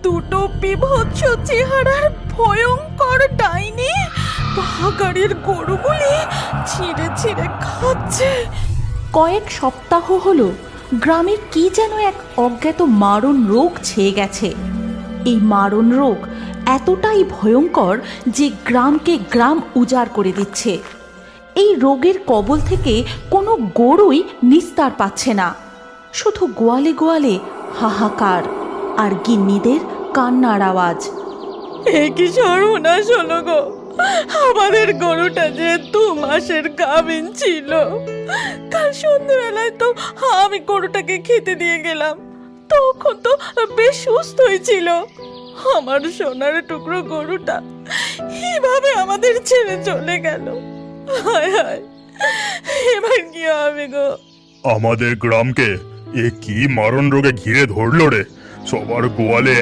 দুটো বিভৎস চেহারার ভয়ঙ্কর ডাইনি পাহাড়ের গরুগুলি ছিঁড়ে ছিঁড়ে খাচ্ছে। কয়েক সপ্তাহ হলো গ্রামে কি যেন এক অজ্ঞাত মারণ রোগ ছেয়ে গেছে। এই মারণ রোগ এতটাই ভয়ঙ্কর যে গ্রামকে গ্রাম উজাড় করে দিচ্ছে। এই রোগের কবল থেকে কোনো গরুই নিস্তার পাচ্ছে না। শুধু গোয়ালে গোয়ালে হাহাকার আর গিন্নিদের কান্নার আওয়াজ। এ কি সর্বনাশ হলো গো! আমাদের গরুটা যে 2 মাসের গাভীন ছিল। কাল সন্ধ্যেবেলায় তো আমি গরুটাকে খেতে দিয়ে গেলাম, তখন তো বেশ সুস্থই ছিল। আমার সোনার টুকরো গরুটা এভাবে আমাদের ছেড়ে চলে গেল। হায় হায়, এবার কি হবে গো? আমাদের গ্রামকে এ কি মারণ রোগে ঘিরে ধরলো রে! সবার গোয়ালে